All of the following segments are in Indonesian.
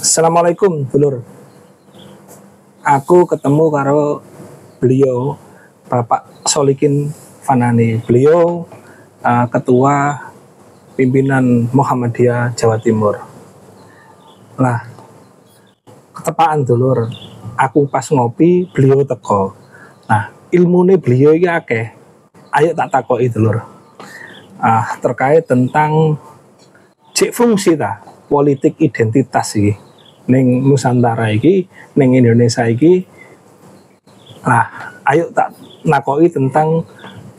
Assalamualaikum, dulur. Aku ketemu karo beliau, Bapak Solikin Fanani. Beliau ketua pimpinan Muhammadiyah Jawa Timur. Lah, ketepaan dulur. Aku pas ngopi, beliau teko. Nah, ilmune beliau iki akeh. Ayo tak takoki dulur. Terkait tentang cek fungsi politik identitas iki ning Nusantara iki, ning Indonesia iki. Ayo tak nakoki tentang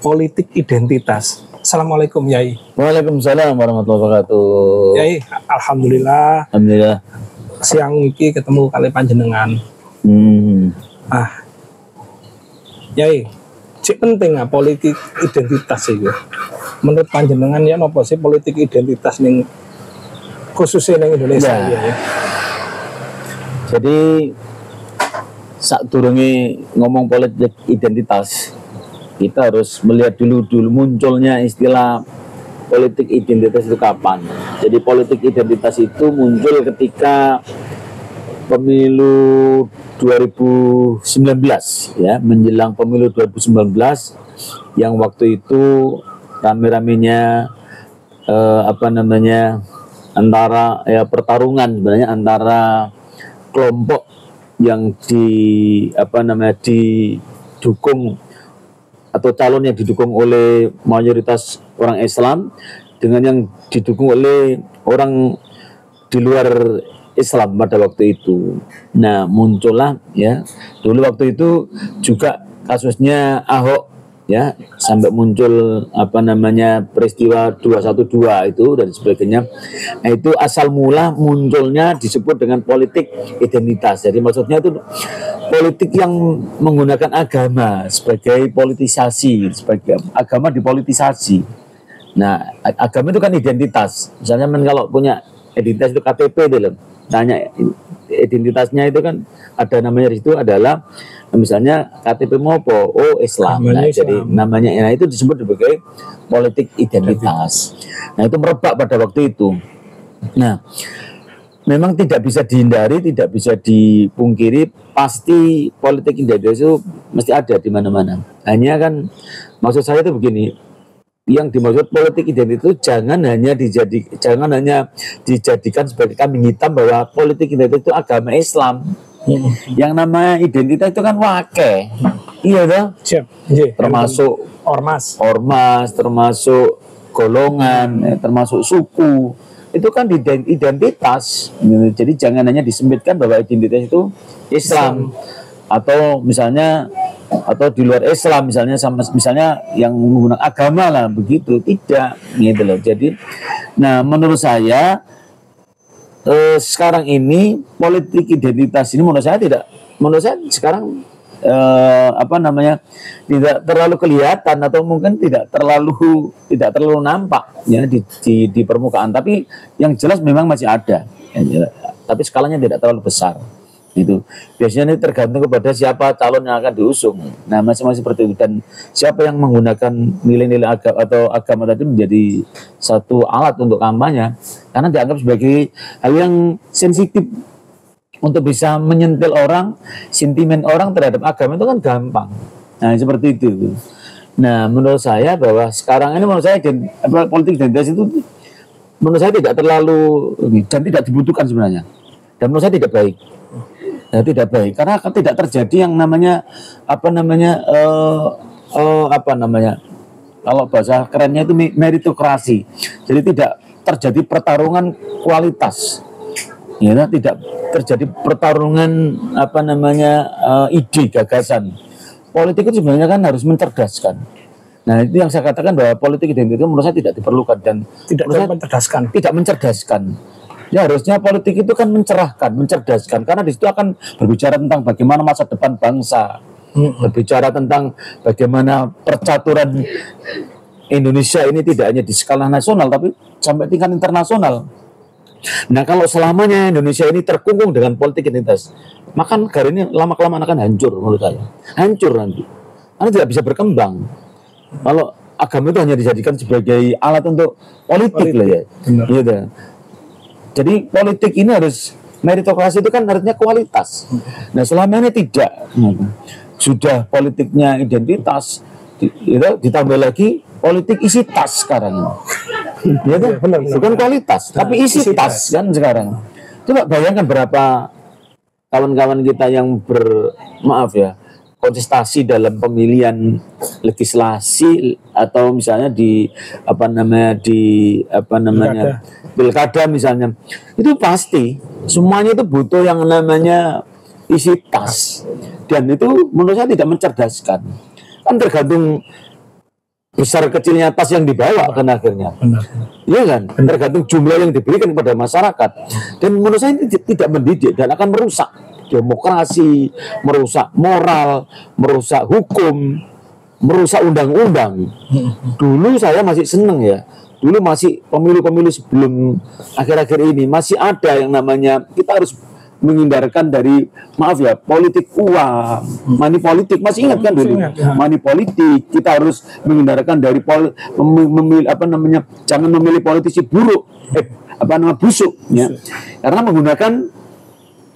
politik identitas. Assalamualaikum Yai. Waalaikumsalam warahmatullahi wabarakatuh. Yai, alhamdulillah. Alhamdulillah. Siang iki ketemu kali panjenengan. Yai, cek penting politik identitas itu. Menurut panjenengan ya apa sih politik identitas ning khususnya ning Indonesia ya. Jadi sadurunge ngomong politik identitas, kita harus melihat dulu munculnya istilah politik identitas itu kapan. Jadi politik identitas itu muncul ketika pemilu 2019 ya, menjelang pemilu 2019 yang waktu itu rame-ramenya antara pertarungan sebenarnya antara kelompok yang didukung atau calon yang didukung oleh mayoritas orang Islam dengan yang didukung oleh orang di luar Islam pada waktu itu. Nah, muncullah ya dulu waktu itu juga kasusnya Ahok ya, sampai muncul peristiwa 212 itu dan sebagainya. Nah, itu asal mula munculnya disebut dengan politik identitas. Jadi maksudnya itu politik yang menggunakan agama sebagai politisasi, sebagai agama dipolitisasi. Nah, agama itu kan identitas. Misalnya kalau punya identitas itu KTP itu loh. Tanya identitasnya itu kan ada namanya di situ adalah misalnya KTP apa? Oh, Islam. Nah, jadi namanya itu disebut sebagai politik identitas. Nah, itu merebak pada waktu itu. Nah, memang tidak bisa dihindari, tidak bisa dipungkiri, pasti politik identitas itu mesti ada di mana-mana. Hanya kan maksud saya itu begini, yang dimaksud politik identitas itu jangan hanya dijadikan sebagai kambing hitam bahwa politik identitas itu agama Islam. Yang namanya identitas itu kan wake, iya toh? Termasuk ormas, termasuk golongan, termasuk suku. Itu kan identitas. Jadi jangan hanya disempitkan bahwa identitas itu Islam atau misalnya atau di luar Islam misalnya yang menggunakan agama lah begitu, tidak gitu loh. Jadi menurut saya sekarang ini politik identitas ini menurut saya sekarang tidak terlalu kelihatan atau mungkin tidak terlalu nampak ya di permukaan, tapi yang jelas memang masih ada ya, tapi skalanya tidak terlalu besar. Itu biasanya ini tergantung kepada siapa calon yang akan diusung. Nah, masing-masing seperti itu, dan siapa yang menggunakan nilai-nilai agama tadi menjadi satu alat untuk kampanye, karena dianggap sebagai hal yang sensitif untuk bisa menyentil orang, sentimen orang terhadap agama itu kan gampang. Nah, seperti itu. Nah, menurut saya bahwa sekarang ini politik identitas itu menurut saya tidak terlalu dan tidak dibutuhkan sebenarnya. Dan menurut saya tidak baik. Nah, tidak baik karena tidak terjadi yang namanya kalau bahasa kerennya itu meritokrasi. Jadi tidak terjadi pertarungan kualitas. Ya, tidak terjadi pertarungan ide, gagasan. Politik itu sebenarnya kan harus mencerdaskan. Nah, itu yang saya katakan bahwa politik identitas itu menurut saya tidak diperlukan dan tidak mencerdaskan. Ya, harusnya politik itu kan mencerahkan, mencerdaskan, karena di situ akan berbicara tentang bagaimana masa depan bangsa, berbicara tentang bagaimana percaturan Indonesia ini tidak hanya di skala nasional tapi sampai tingkat internasional. Nah, kalau selamanya Indonesia ini terkungkung dengan politik identitas, maka negara ini lama-kelamaan akan hancur menurut saya. Hancur nanti. Karena tidak bisa berkembang. Kalau agama itu hanya dijadikan sebagai alat untuk politik lah ya. Gitu. Jadi politik ini harus Meritokrasi itu kan artinya kualitas. Nah, selama ini tidak. Sudah politiknya identitas, ditambah lagi politik isi tas sekarang. Ya kan? Bukan kualitas, tapi isi tas kan sekarang. Coba bayangkan berapa kawan-kawan kita yang kontestasi dalam pemilihan legislasi atau misalnya di pilkada misalnya, itu pasti semuanya itu butuh yang namanya isi tas, dan itu menurut saya tidak mencerdaskan, kan tergantung besar kecilnya tas yang dibawa kan akhirnya. Iya kan, tergantung jumlah yang diberikan kepada masyarakat, dan menurut saya ini tidak mendidik dan akan merusak demokrasi, merusak moral, merusak hukum, merusak undang-undang. Dulu saya masih seneng ya, dulu masih pemilu-pemilu sebelum akhir-akhir ini masih ada yang namanya kita harus menghindarkan dari politik uang, money politik, masih ingat kan dulu? Money politik, kita harus menghindarkan dari jangan memilih politisi buruk, busuk ya. Karena menggunakan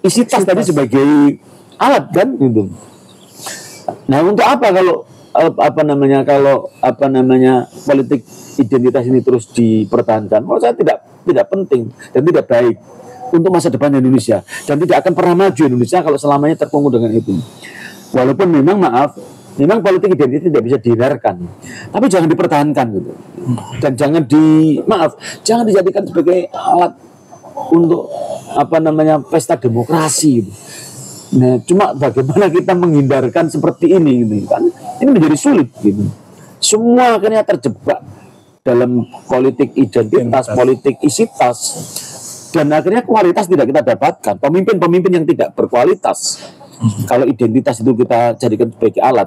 isi tas tadi sebagai alat kan gitu. Nah, untuk apa kalau politik identitas ini terus dipertahankan? Menurut saya tidak penting dan tidak baik untuk masa depan Indonesia, dan tidak akan pernah maju Indonesia kalau selamanya terkungkung dengan itu. Walaupun memang politik identitas tidak bisa dihindarkan, tapi jangan dipertahankan gitu. Dan jangan dijadikan sebagai alat untuk pesta demokrasi. Nah, cuma bagaimana kita menghindarkan seperti ini gitu kan? Ini menjadi sulit gitu. Semua akhirnya terjebak dalam politik identitas, politik isi tas, dan akhirnya kualitas tidak kita dapatkan. Pemimpin-pemimpin yang tidak berkualitas. Kalau identitas itu kita jadikan sebagai alat,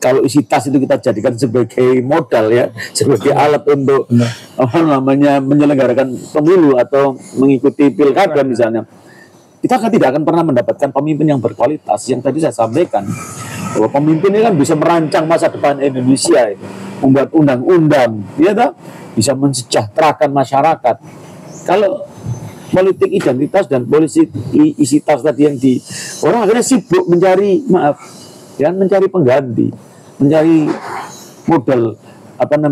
kalau isi tas itu kita jadikan sebagai modal ya, sebagai alat untuk menyelenggarakan pemilu atau mengikuti pilkada misalnya, kita tidak akan pernah mendapatkan pemimpin yang berkualitas. Yang tadi saya sampaikan bahwa pemimpin ini kan bisa merancang masa depan Indonesia, membuat undang-undang, bisa mensejahterakan masyarakat. Kalau politik identitas dan politik isi tas tadi yang orang akhirnya sibuk mencari mencari pengganti, mencari modal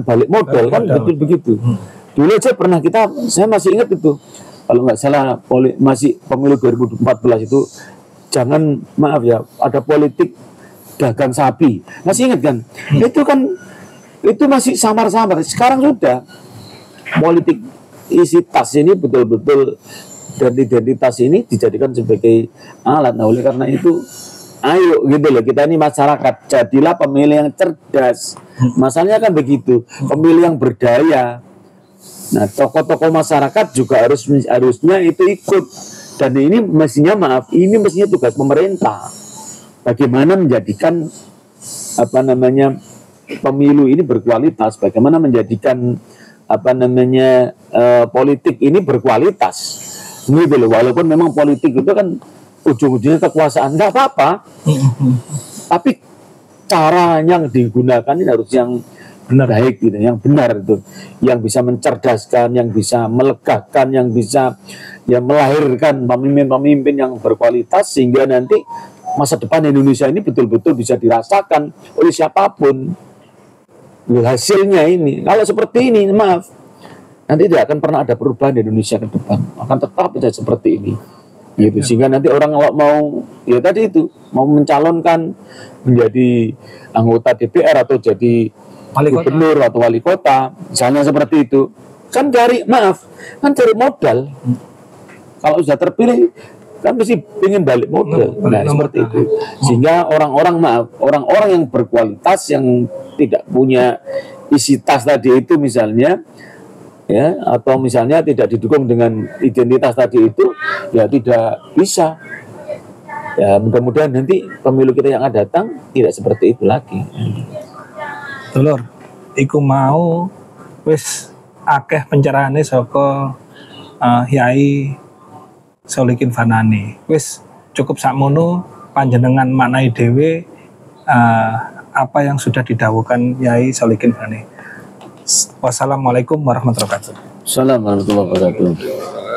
balik modal kan betul begitu. Dulu aja pernah saya masih ingat itu, kalau nggak salah masih pemilu 2014 itu, jangan ada politik dagang sapi, masih ingat kan? Itu masih samar-samar. Sekarang sudah politik isi tas ini betul-betul, dan identitas ini dijadikan sebagai alat. Nah, oleh karena itu ayo gitu loh, kita ini masyarakat, jadilah pemilih yang cerdas. Masalahnya kan begitu, pemilih yang berdaya. Nah, tokoh-tokoh masyarakat juga harusnya itu ikut. Dan ini mestinya tugas pemerintah. Bagaimana menjadikan pemilu ini berkualitas, bagaimana menjadikan politik ini berkualitas. Gitu loh, walaupun memang politik itu kan ujung-ujungnya kekuasaan, nggak apa-apa. Tapi cara yang digunakan ini harus yang baik gitu, yang benar itu, yang bisa mencerdaskan, yang bisa melegakan, yang bisa melahirkan pemimpin-pemimpin yang berkualitas, sehingga nanti masa depan Indonesia ini betul-betul bisa dirasakan oleh siapapun. Hasilnya ini, kalau seperti ini, nanti tidak akan pernah ada perubahan di Indonesia ke depan, akan tetap saja seperti ini. Gitu. Sehingga nanti orang mau mau mencalonkan menjadi anggota DPR atau jadi gubernur atau wali kota, misalnya seperti itu, kan cari modal. Kalau sudah terpilih kan mesti ingin balik modal. Nah, seperti itu. Sehingga orang-orang yang berkualitas, yang tidak punya isi tas tadi itu misalnya, ya, atau misalnya tidak didukung dengan identitas tadi itu, ya tidak bisa. Ya, mudah-mudahan nanti pemilu kita yang akan datang tidak seperti itu lagi. Dulur, iku mau wis akeh pencerahane saka Yai Sholikin Fanani. Wis cukup sakmono panjenengan maknai dhewe apa yang sudah didhawuhkan Yai Sholikin Fanani. Wassalamualaikum warahmatullahi wabarakatuh. Assalamualaikum warahmatullahi wabarakatuh.